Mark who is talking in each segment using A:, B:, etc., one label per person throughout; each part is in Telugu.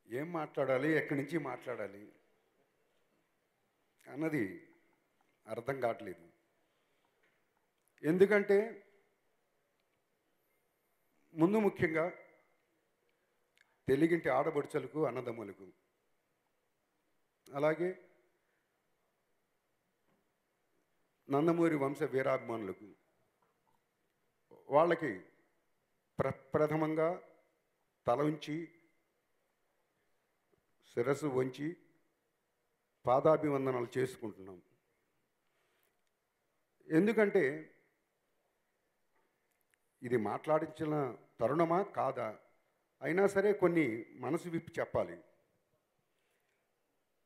A: ఏం మాట్లాడాలి, ఎక్కడి నుంచి మాట్లాడాలి అన్నది అర్థం కావట్లేదు. ఎందుకంటే ముందు ముఖ్యంగా తెలుగింటి ఆడబడుచులకు, అన్నదమ్ములకు, అలాగే నందమూరి వంశ వీరాభిమానులకు, వాళ్ళకి ప్రథమంగా తల ఉంచి శిరస్సు వంచి పాదాభివందనాలు చేసుకుంటున్నాం. ఎందుకంటే ఇది మాట్లాడించిన తరుణమా కాదా, అయినా సరే కొన్ని మనసు విప్పి చెప్పాలి.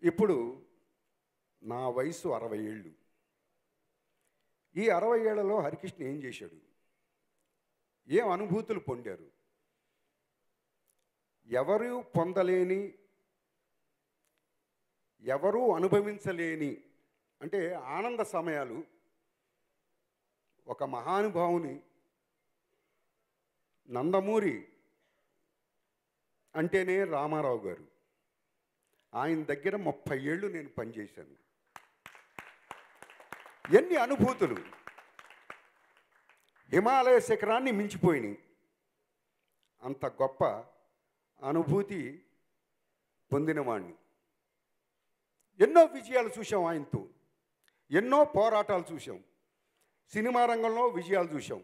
A: ఇప్పుడు నా వయసు 60 ఏళ్ళు. ఈ 60 ఏళ్లలో హరికృష్ణ ఏం చేశాడు, ఏం అనుభూతులు పొందారు? ఎవరు పొందలేని, ఎవరూ అనుభవించలేని అంటే ఆనంద సమయాలు ఒక మహానుభావుని, నందమూరి అంటేనే రామారావు గారు, ఆయన దగ్గర 30 ఏళ్ళు నేను పనిచేశాను. ఎన్ని అనుభూతులు! హిమాలయ శిఖరాన్ని మించిపోయినాయి. అంత గొప్ప అనుభూతి పొందినవాణ్ణి. ఎన్నో విజయాలు చూసాం ఆయనతో, ఎన్నో పోరాటాలు చూసాం. సినిమా రంగంలో విజయాలు చూసాం.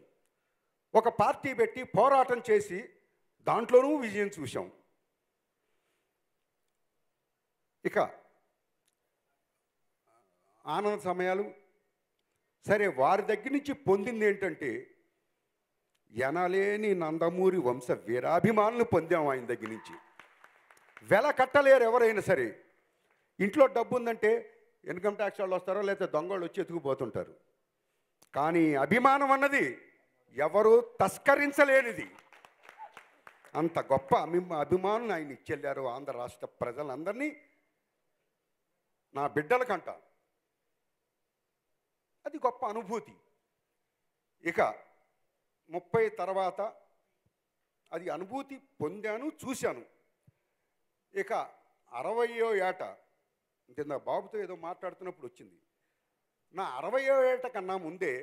A: ఒక పార్టీ పెట్టి పోరాటం చేసి దాంట్లోనూ విజయం చూసాం. ఇక ఆనంద సమయాలు సరే, వారి దగ్గర నుంచి పొందింది ఏంటంటే ఎనలేని నందమూరి వంశ వీరాభిమానులు పొందాం ఆయన దగ్గర నుంచి. వెల కట్టలేరు ఎవరైనా సరే. ఇంట్లో డబ్బు ఉందంటే ఇన్కమ్ ట్యాక్స్ వాళ్ళు వస్తారో లేకపోతే దొంగలు వచ్చి ఎత్తుకుపోతుంటారు. కానీ అభిమానం అన్నది ఎవరు తస్కరించలేనిది. అంత గొప్ప అభిమానులు ఆయన ఇచ్చెళ్ళారు ఆంధ్ర రాష్ట్ర ప్రజలందరినీ. నా బిడ్డలకంట అది గొప్ప అనుభూతి. ఇక 30 తర్వాత అది అనుభూతి పొందాను, చూశాను. ఇక 60వ ఏట అంటే నా బాబుతో ఏదో మాట్లాడుతున్నప్పుడు వచ్చింది. నా 60వ ఏట కన్నా ముందే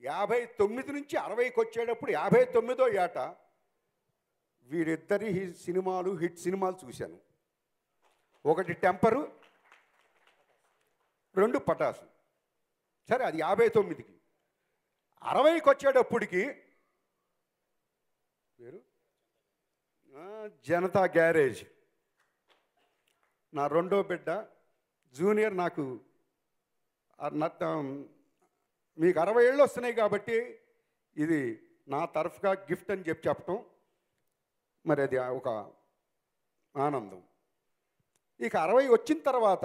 A: 59 నుంచి 60కి వచ్చేటప్పుడు 59వ ఏట వీరిద్దరి సినిమాలు, హిట్ సినిమాలు చూశాను. ఒకటి టెంపరు, 2 పటాసు. సరే, అది 59కి. 60కి వచ్చేటప్పటికి పేరు జనతా గ్యారేజ్. నా రెండో బిడ్డ జూనియర్. నాకు మీకు 60 ఏళ్ళు వస్తున్నాయి కాబట్టి ఇది నా తరఫుగా గిఫ్ట్ అని చెప్పటం మరి అది ఒక ఆనందం. ఇక 60 వచ్చిన తర్వాత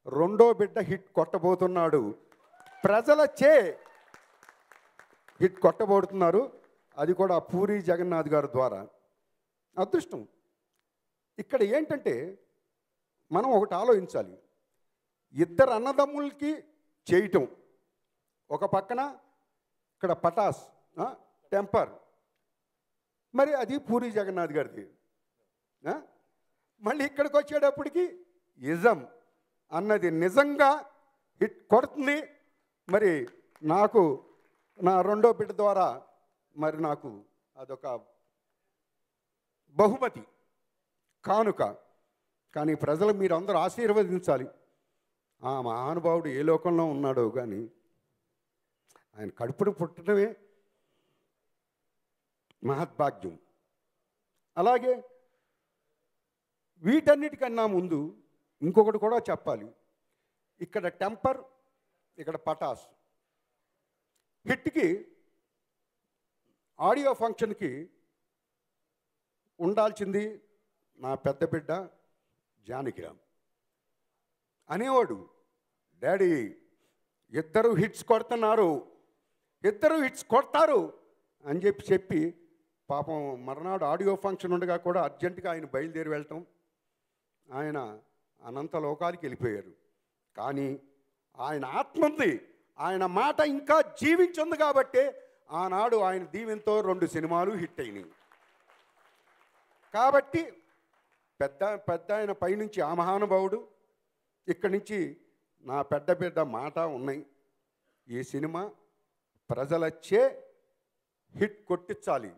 A: రెండో బిడ్డ హిట్ కొట్టబోతున్నాడు. ప్రజలచే హిట్ కొట్టబోతున్నారు. అది కూడా పూరి జగన్నాథ్ గారి ద్వారా. అదృష్టం. ఇక్కడ ఏంటంటే మనం ఒకటి ఆలోచించాలి. ఇద్దరు అన్నదమ్ములకి చేయటం ఒక పక్కన, ఇక్కడ పటాస్, టెంపర్, మరి అది పూరి జగన్నాథ్ గారిది. మళ్ళీ ఇక్కడికి వచ్చేటప్పటికి ఇజం అన్నది నిజంగా హిట్ కొడుతుంది. మరి నాకు నా రెండో బిడ్డ ద్వారా మరి నాకు అదొక బహుమతి, కానుక. కానీ ప్రజలు మీరందరూ ఆశీర్వదించాలి. ఆ మహానుభావుడు ఏ లోకంలో ఉన్నాడో కానీ ఆయన కడుపును పుట్టడమే మహద్భాగ్యం. అలాగే వీటన్నిటికన్నా ముందు ఇంకొకటి కూడా చెప్పాలి. ఇక్కడ టెంపర్, ఇక్కడ పటాస్. హిట్కి ఆడియో ఫంక్షన్కి ఉండాల్సింది నా పెద్ద బిడ్డ జానకిరామ్. అనేవాడు, డాడీ ఇద్దరు హిట్స్ కొడుతున్నారు, ఇద్దరు హిట్స్ కొడతారు అని చెప్పి పాపం మర్నాడు ఆడియో ఫంక్షన్ ఉండగా కూడా అర్జెంటుగా ఆయన బయలుదేరి వెళ్ళటం, ఆయన అనంత లోకాలకి వెళ్ళిపోయారు. కానీ ఆయన ఆత్మ ఉంది, ఆయన మాట ఇంకా జీవించింది కాబట్టి ఆనాడు ఆయన దీవెనతో 2 సినిమాలు హిట్ అయినాయి. కాబట్టి పెద్ద పెద్ద ఆయన పైనుంచి ఆ మహానుభావుడు, ఇక్కడి నుంచి నా పెద్ద పెద్ద మాట ఉన్నాయి. ఈ సినిమా ప్రజలచ్చే హిట్ కొట్టించాలి,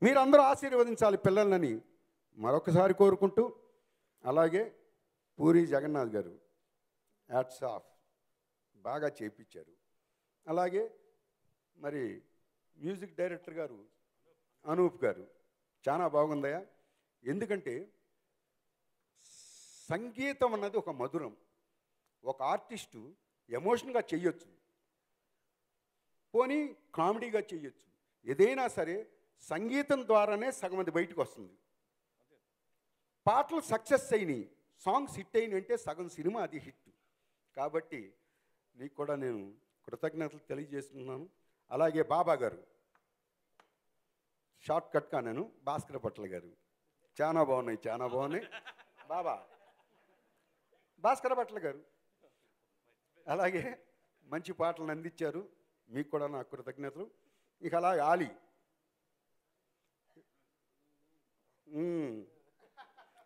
A: మీరందరూ ఆశీర్వదించాలి పిల్లలని మరొకసారి కోరుకుంటూ, అలాగే పూరి జగన్నాథ్ గారు హ్యాట్స్ ఆఫ్, బాగా చేయించారు. అలాగే మరి మ్యూజిక్ డైరెక్టర్ గారు అనూప్ గారు చాలా బాగుందయ్యా. ఎందుకంటే సంగీతం అన్నది ఒక మధురం. ఒక ఆర్టిస్టు ఎమోషన్గా చెయ్యొచ్చు, పోనీ కామెడీగా చెయ్యొచ్చు, ఏదైనా సరే సంగీతం ద్వారానే సగం అది బయటకు వస్తుంది. పాటలు సక్సెస్ అయినాయి, సాంగ్స్ హిట్ అయినాయి అంటే సగం సినిమా అది హిట్. కాబట్టి నీకు కూడా నేను కృతజ్ఞతలు తెలియజేస్తున్నాను. అలాగే బాబా గారు, షార్ట్ కట్గా నేను భాస్కర పట్ల గారు, చాలా బాగున్నాయి, చాలా బాగున్నాయి. బాబా భాస్కర పట్ల గారు అలాగే మంచి పాటలను అందించారు, మీకు కూడా నా కృతజ్ఞతలు. ఇక అలాగే ఆలి,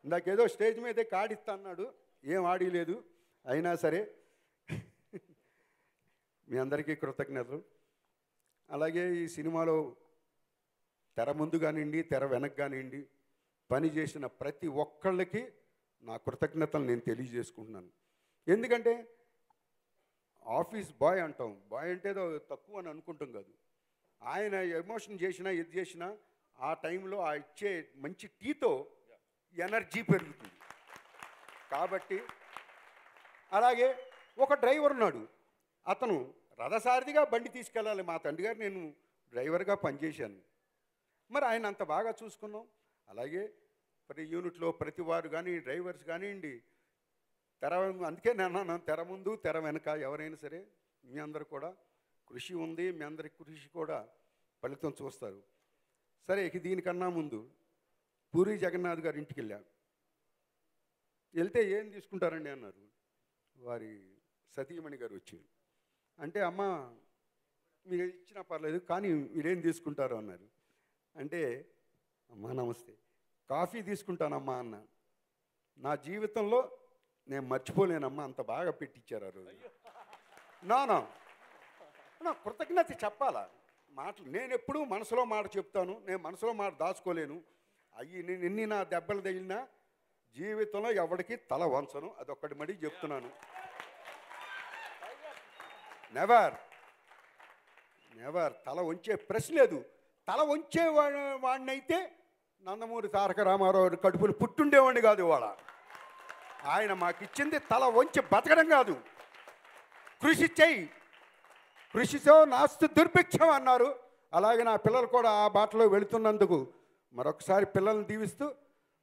A: ఇందాకేదో స్టేజ్ మీదే కాడిస్తా అన్నాడు, ఏం ఆడిలేదు, అయినా సరే మీ అందరికీ కృతజ్ఞతలు. అలాగే ఈ సినిమాలో తెర ముందు కానివ్వండి, తెర వెనక కానివ్వండి, పని చేసిన ప్రతి ఒక్కళ్ళకి నా కృతజ్ఞతలు నేను తెలియజేసుకుంటున్నాను. ఎందుకంటే ఆఫీస్ బాయ్ అంటాం, బాయ్ అంటే ఏదో తక్కువ అని అనుకుంటాం కాదు. ఆయన ఎమోషన్ చేసినా ఏది చేసినా ఆ టైంలో ఆ ఇచ్చే మంచి టీతో ఎనర్జీ పెరుగుతుంది. కాబట్టి అలాగే ఒక డ్రైవర్ ఉన్నాడు, అతను రథసారథిగా బండి తీసుకెళ్ళాలి. మా తండ్రి గారు నేను డ్రైవర్గా పనిచేశాను, మరి ఆయన అంత బాగా చూసుకున్నాం. అలాగే ప్రతి యూనిట్లో ప్రతి వారు కానీ డ్రైవర్స్ కానివ్వండి, అందుకే నేను తెర ముందు తెర వెనక ఎవరైనా సరే మీ అందరు కూడా కృషి ఉంది, మీ అందరి కృషి కూడా ఫలితం చూస్తారు. సరే, ఇక దీనికన్నా ముందు పూరి జగన్నాథ్ గారి ఇంటికి వెళ్తే ఏం తీసుకుంటారండి అన్నారు. వారి సతీమణి గారు వచ్చి అంటే, అమ్మ మీరు ఇచ్చినా పర్లేదు కానీ మీరేం తీసుకుంటారు అన్నారు. అంటే, అమ్మా నమస్తే, కాఫీ తీసుకుంటానమ్మా అన్న. నా జీవితంలో నేను మర్చిపోలేనమ్మా, అంత బాగా పెట్టించారు ఆ రోజు. నా కృతజ్ఞత చెప్పాలా మాటలు. నేను ఎప్పుడూ మనసులో మాట చెప్తాను, నేను మనసులో మాట దాచుకోలేను. నేను ఎన్ని నా దెబ్బలు తగిలినా జీవితంలో ఎవరికి తల వంచను, అదొక్కటి మడి చెప్తున్నాను. నెవర్ నెవర్ తల వంచే ప్రశ్న లేదు. తల వంచే వాడినైతే నందమూరి తారక రామారావు కడుపులు పుట్టుండేవాడిని కాదు. ఇవాళ ఆయన మాకు ఇచ్చింది తల వంచి బతకడం కాదు, కృషి చెయ్యి, కృషితో నాస్తు దుర్భిక్షం అన్నారు. అలాగే నా పిల్లలు కూడా ఆ బాటలో వెళుతున్నందుకు మరొకసారి పిల్లల్ని దీవిస్తూ,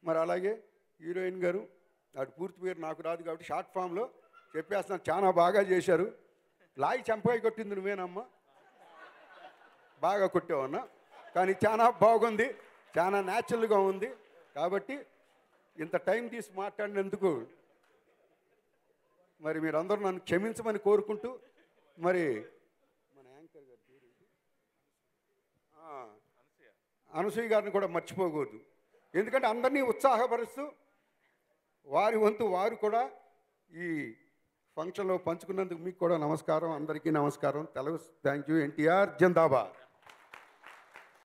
A: మరి అలాగే హీరోయిన్ గారు, వాటి పూర్తి పేరు నాకు రాదు కాబట్టి షార్ట్ ఫామ్లో చెప్పేస్తున్నాను, చాలా బాగా చేశారు. లాయి చంపకాయ కొట్టింది నువ్వేనమ్మా, బాగా కొట్టావన్నా, కానీ చాలా బాగుంది, చాలా న్యాచురల్గా ఉంది. కాబట్టి ఇంత టైం తీసి మాట్లాడినందుకు మరి మీరందరూ నన్ను క్షమించమని కోరుకుంటూ, మరి మన యాంకర్ గారి పేరు అనసూయ గారిని కూడా మర్చిపోకూడదు. ఎందుకంటే అందరినీ ఉత్సాహపరుస్తూ వారి వంతు వారు కూడా ఈ ఫంక్షన్లో పంచుకున్నందుకు మీకు కూడా నమస్కారం, అందరికీ నమస్కారం. Thank you. ఎన్టీఆర్ జిందాబాద్.